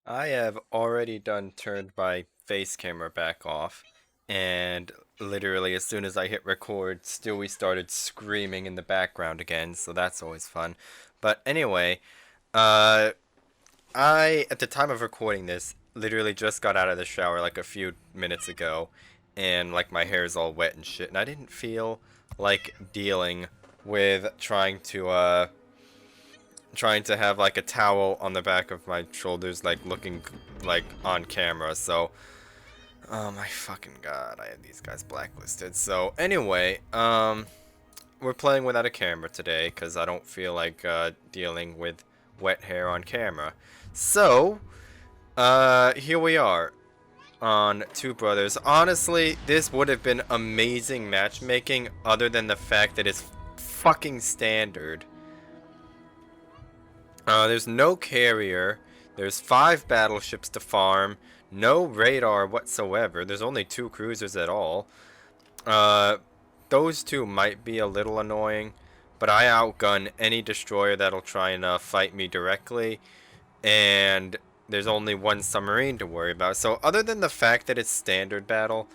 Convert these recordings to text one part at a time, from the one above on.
I have already done turned my face camera back off, and literally as soon as I hit record, Stewie started screaming in the background again, so that's always fun. But anyway, uh, at the time of recording this, literally just got out of the shower like a few minutes ago, and like my hair is all wet and shit, and I didn't feel like dealing with trying to have like a towel on the back of my shoulders, like looking like on camera. So, oh my fucking god, I had these guys blacklisted. So anyway, we're playing without a camera today because I don't feel like dealing with wet hair on camera. So, here we are on Two Brothers. Honestly, this would have been amazing matchmaking, other than the fact that it's fucking standard. There's no carrier. There's 5 battleships to farm. No radar whatsoever. There's only 2 cruisers at all. Uh, those 2 might be a little annoying, but I outgun any destroyer that'll try and fight me directly. And there's only 1 submarine to worry about. So other than the fact that it's standard battle,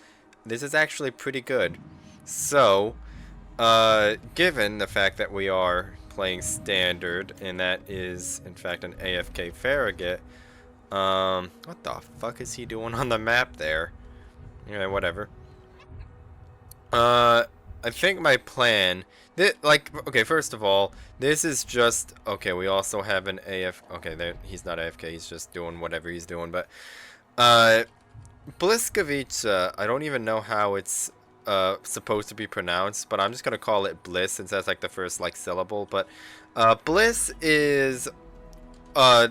this is actually pretty good. So, given the fact that we are playing standard, and that is, in fact, an AFK Farragut, what the fuck is he doing on the map there? Yeah, whatever. Uh, I think my plan, okay, first of all, this is just, okay, we also have an okay, there, he's not AFK, he's just doing whatever he's doing, but, uh, Bliskovica, I don't even know how it's supposed to be pronounced, but I'm just gonna call it Bliss since that's like the first like syllable. But Bliss is uh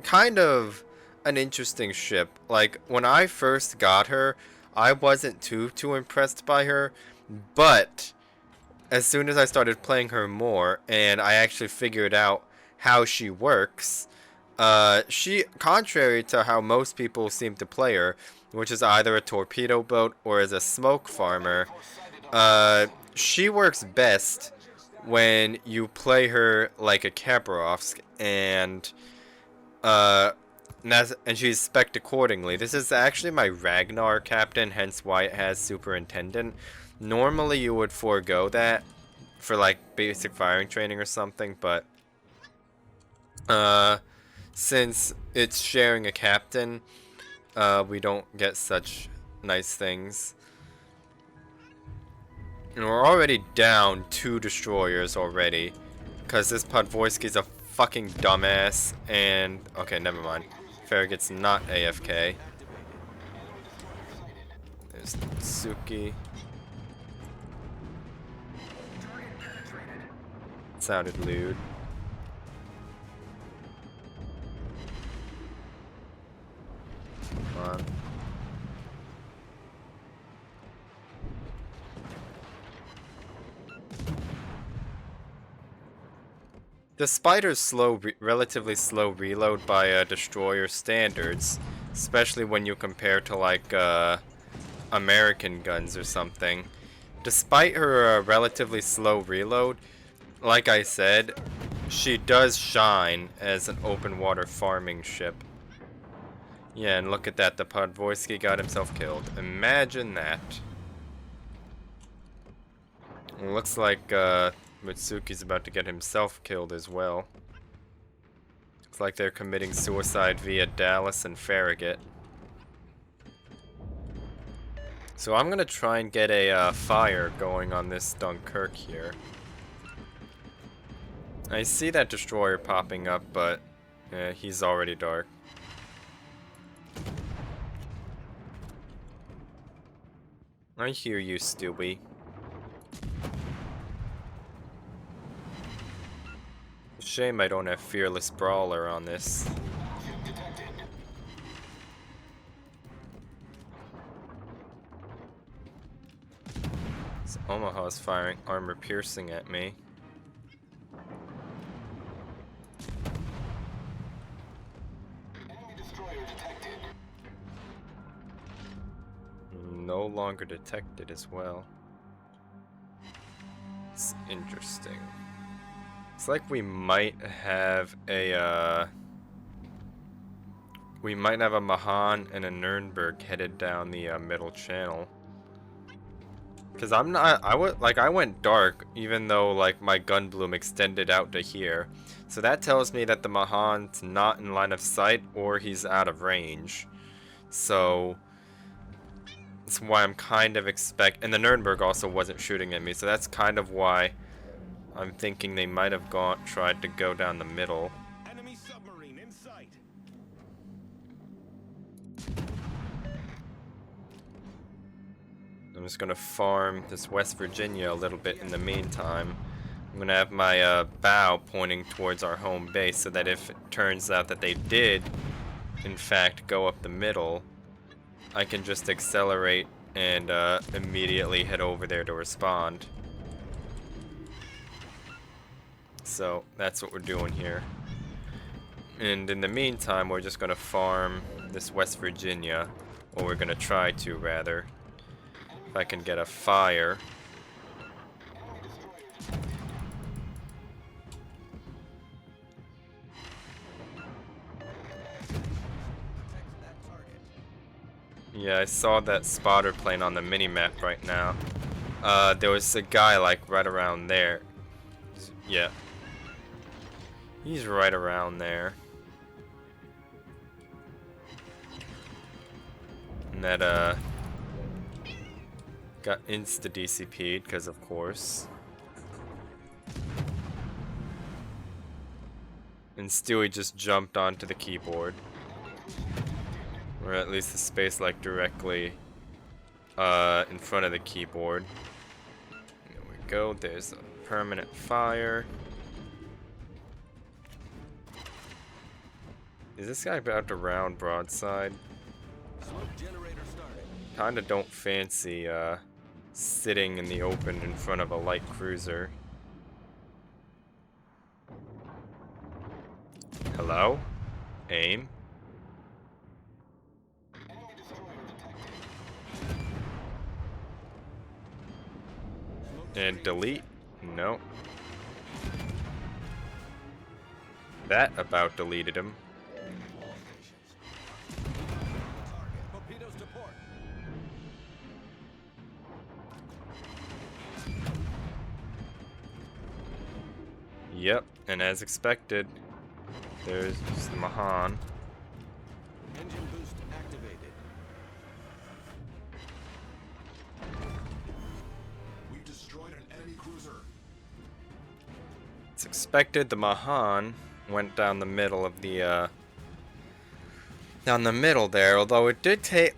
kind of an interesting ship. Like when I first got her, I wasn't too impressed by her, but as soon as I started playing her more and I actually figured out how she works, she, contrary to how most people seem to play her, which is either a torpedo boat or as a smoke farmer, she works best when you play her like a Kaparovsk, uh, and she's spec'd accordingly. This is actually my Ragnar captain, hence why it has superintendent. Normally you would forego that for like basic firing training or something, but uh, since it's sharing a captain, we don't get such nice things. And we're already down 2 destroyers already, because this Podvorsky's a fucking dumbass, and, okay, never mind. Farragut's not AFK. There's Tsuki. Sounded lewd. Come on. The Spider's relatively slow reload by destroyer standards, especially when you compare to like American guns or something. Despite her relatively slow reload, like I said, she does shine as an open water farming ship. Yeah, and look at that, the Podvorsky got himself killed. Imagine that. It looks like Mitsuki's about to get himself killed as well. Looks like they're committing suicide via Dallas and Farragut. So I'm gonna try and get a fire going on this Dunkirk here. I see that destroyer popping up, but he's already dark. I hear you, Stewie. Shame I don't have Fearless Brawler on this. So Omaha's firing armor piercing at me. No longer detected as well. It's interesting. It's like we might have a we might have a Mahan and a Nürnberg headed down the middle channel. Cause I'm not, I went dark, even though like my gun bloom extended out to here. So that tells me that the Mahan's not in line of sight or he's out of range. So that's why I'm kind of and the Nürnberg also wasn't shooting at me, so that's kind of why I'm thinking they might have tried to go down the middle. Enemy submarine in sight. I'm just gonna farm this West Virginia a little bit in the meantime. I'm gonna have my bow pointing towards our home base so that if it turns out that they did, in fact, go up the middle, I can just accelerate and immediately head over there to respond. So that's what we're doing here. And in the meantime, we're just gonna farm this West Virginia, or we're gonna try to rather. If I can get a fire. Yeah, I saw that spotter plane on the mini-map right now. There was a guy like right around there. Yeah. He's right around there. And that got insta-DCP'd, because of course. And Stewie just jumped onto the keyboard. Or at least the space like directly in front of the keyboard. There we go, there's a permanent fire. Is this guy about to round broadside? Smoke generator started. Kinda don't fancy sitting in the open in front of a light cruiser. Hello? Aim? And delete? No. That about deleted him. Torpedoes to port. Yep, and as expected, there's the Mahan. Engine boost activated. We've destroyed an enemy cruiser. It's expected the Mahan went down the middle of the down the middle there, although it did take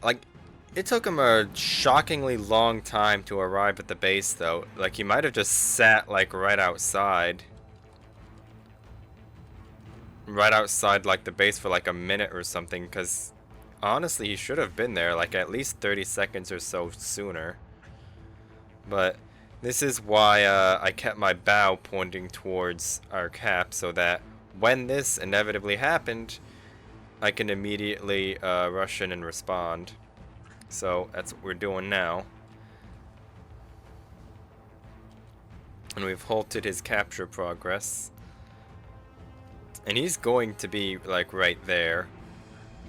it took him a shockingly long time to arrive at the base though. Like he might have just sat like right outside like the base for like a minute or something, because honestly he should have been there like at least 30 seconds or so sooner. But this is why I kept my bow pointing towards our cap, so that when this inevitably happened, I can immediately rush in and respond. So that's what we're doing now. And we've halted his capture progress. And he's going to be like right there.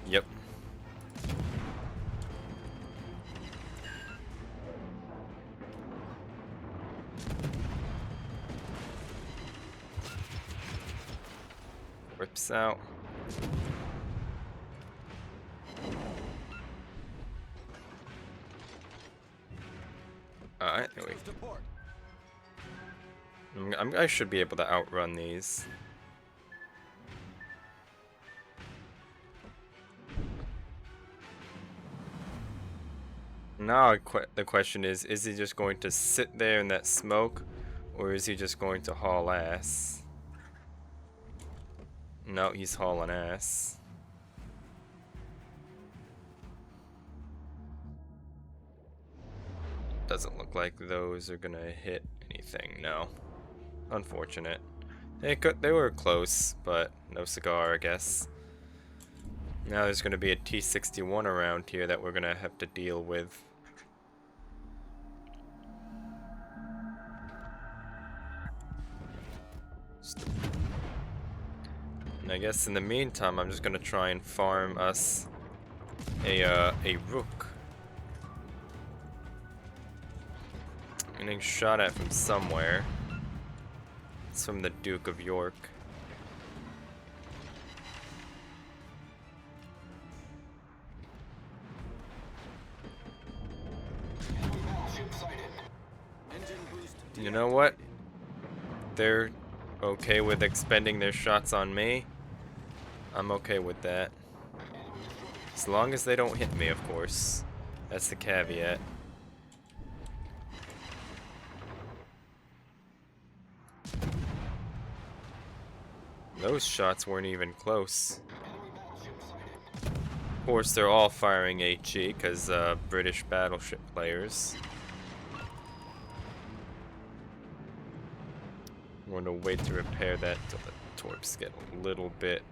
Yep. Rips out. Alright, there we To port. I should be able to outrun these. Now the question is he just going to sit there in that smoke, or is he just going to haul ass? No, he's hauling ass. Doesn't look like those are gonna hit anything, no. Unfortunate. They were close, but no cigar, I guess. Now there's gonna be a T-61 around here that we're gonna have to deal with. And I guess in the meantime, I'm just gonna try and farm us a rook. I'm getting shot at from somewhere. It's from the Duke of York. Engine boost You know what? They're okay with expending their shots on me. I'm okay with that. As long as they don't hit me, of course. That's the caveat. Those shots weren't even close. Of course, they're all firing HE because British battleship players. I'm going to wait to repair that till the torps get a little bit.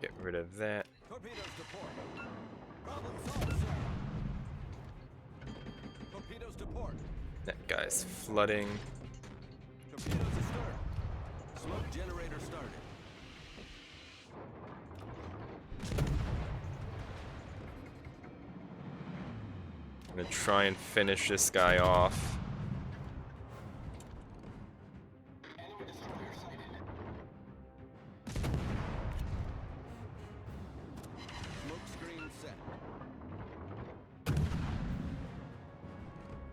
Get rid of that. Torpedoes to port. Problem solved, sir. Torpedoes to port. That guy's flooding. Torpedoes astern. Smoke generator started. I'm gonna try and finish this guy off. Smoke screen set.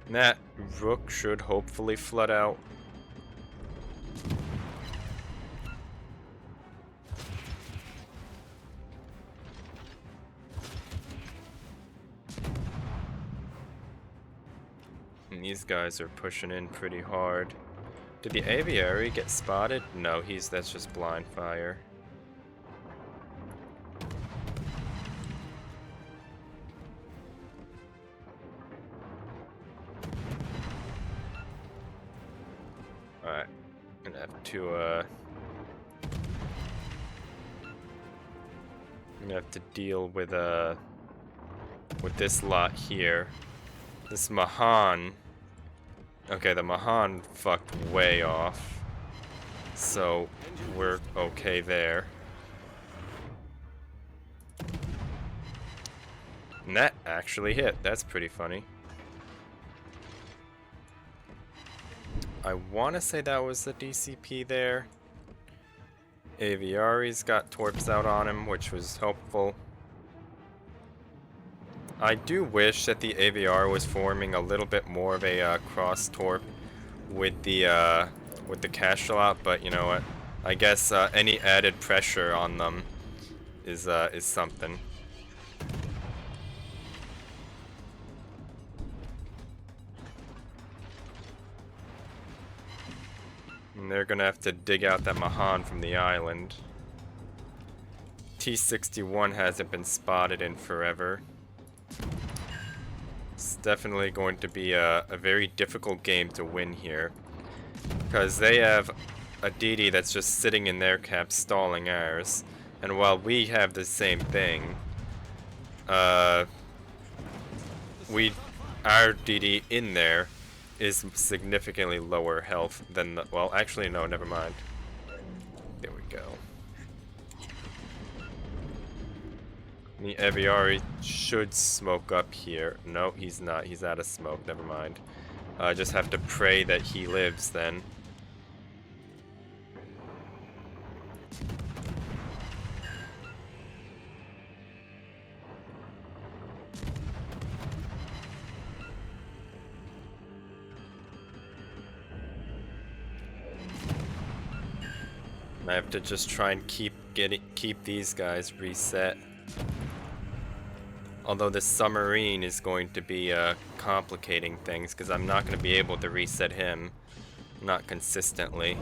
And that rook should hopefully flood out. And these guys are pushing in pretty hard. Did the aviary get spotted? No, that's just blind fire. Alright. Gonna have to I'm gonna have to deal with this lot here. This Mahan. Okay, the Mahan fucked way off. So we're okay there. And that actually hit. That's pretty funny. I want to say that was the DCP there. Aviari's got torps out on him, which was helpful. I do wish that the AVR was forming a little bit more of a cross torp with the Castral, but you know what? I guess any added pressure on them is something. And they're gonna have to dig out that Mahan from the island. T-61 hasn't been spotted in forever. It's definitely going to be a very difficult game to win here. Because they have a DD that's just sitting in their cap stalling ours. And while we have the same thing, our DD in there is significantly lower health than the, well, actually no, never mind. There we go. The Aviari should smoke up here. No, he's not. He's out of smoke. Never mind. I just have to pray that he lives then. I have to just try and keep these guys reset. Although this submarine is going to be complicating things because I'm not going to be able to reset him, not consistently.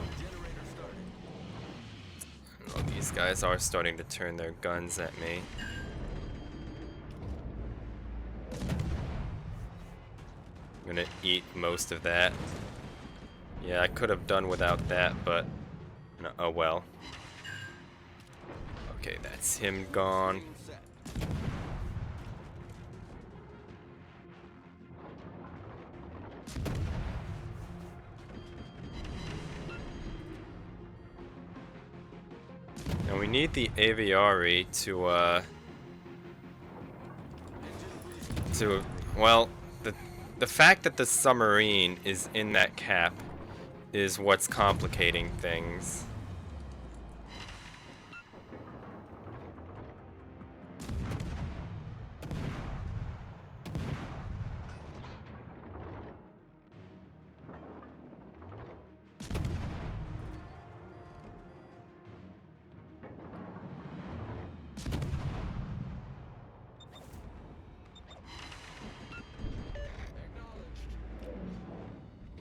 Oh, these guys are starting to turn their guns at me. I'm gonna eat most of that. Yeah, I could have done without that, but no, oh well. Okay, that's him gone. Now we need the aviary to well, the fact that the submarine is in that cap is what's complicating things.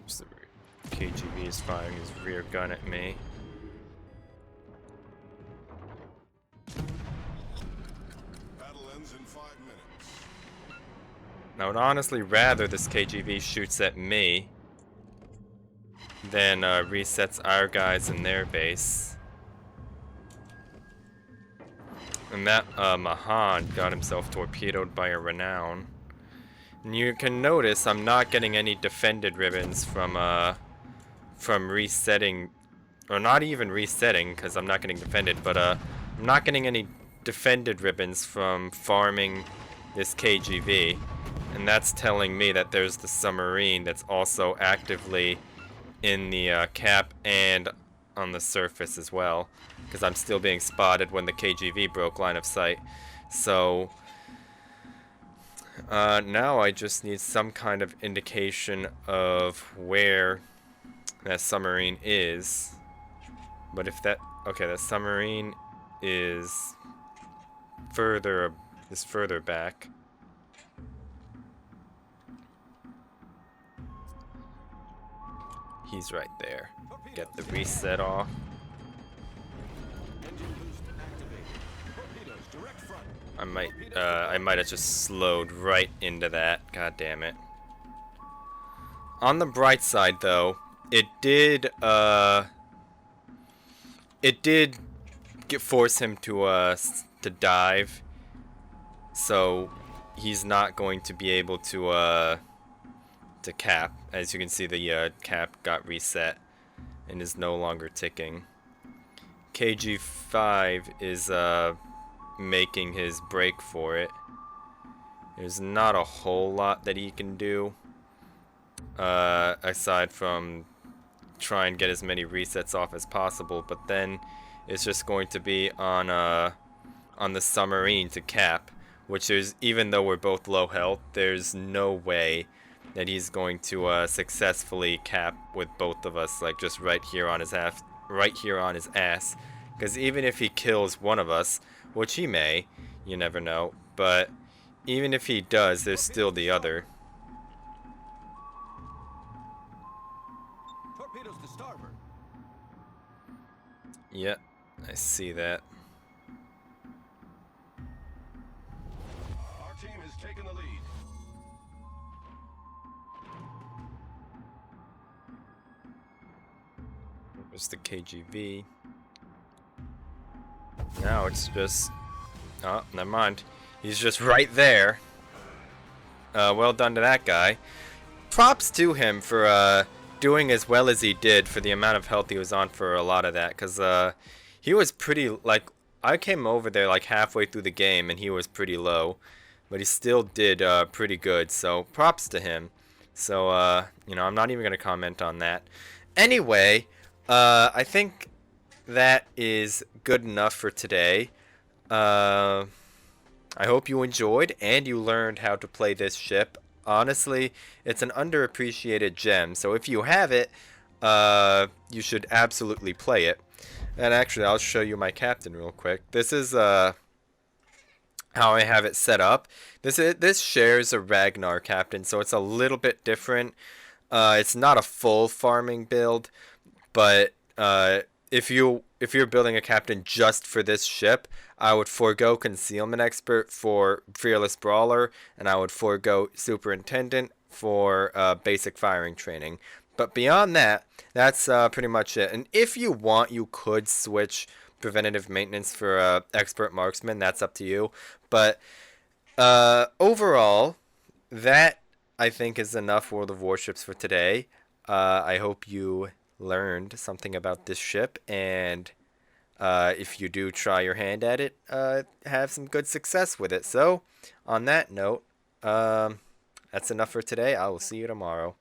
Oops, the KGB is firing his rear gun at me. Battle ends in 5 minutes. I would honestly rather this KGB shoots at me than resets our guys in their base. And that Mahan got himself torpedoed by a Renown. And you can notice I'm not getting any defended ribbons from resetting, or not even resetting because I'm not getting defended, but I'm not getting any defended ribbons from farming this KGV. And that's telling me that there's the submarine that's also actively in the cap and on the surface as well, because I'm still being spotted when the KGV broke line of sight. So now I just need some kind of indication of where that submarine is. But if that, okay, that submarine is further back. He's right there. Get the reset off. Engine boost activated. Torpedoes direct front. I might have just slowed right into that. God damn it. On the bright side, though, it did force him to dive, so he's not going to be able to cap. As you can see, the cap got reset and is no longer ticking. KG5 is making his break for it. There's not a whole lot that he can do aside from try and get as many resets off as possible, but then it's just going to be on the submarine to cap, which is, even though we're both low health, there's no way that he's going to successfully cap with both of us, like just right here on his ass. Because even if he kills one of us, which he may, you never know, but even if he does, there's still the other. Torpedoes to starboard. Yep, I see that. Our team has taken the lead. There's the KGV. Now it's just... oh, never mind. He's just right there. Well done to that guy. Props to him for doing as well as he did for the amount of health he was on for a lot of that. Because he was pretty... like, I came over there like halfway through the game and he was pretty low. But he still did pretty good. So props to him. So, you know, I'm not even going to comment on that. Anyway... I think that is good enough for today. I hope you enjoyed and you learned how to play this ship. Honestly, it's an underappreciated gem, so if you have it, you should absolutely play it. And actually, I'll show you my captain real quick. This is how I have it set up. This shares a Ragnar captain, so it's a little bit different. It's not a full farming build. But if you're building a captain just for this ship, I would forego Concealment Expert for Fearless Brawler, and I would forego Superintendent for basic firing training. But beyond that, that's pretty much it. And if you want, you could switch Preventative Maintenance for Expert Marksman. That's up to you. But overall, that I think is enough World of Warships for today. I hope you learned something about this ship, and if you do try your hand at it, have some good success with it. So, on that note, that's enough for today. I will see you tomorrow.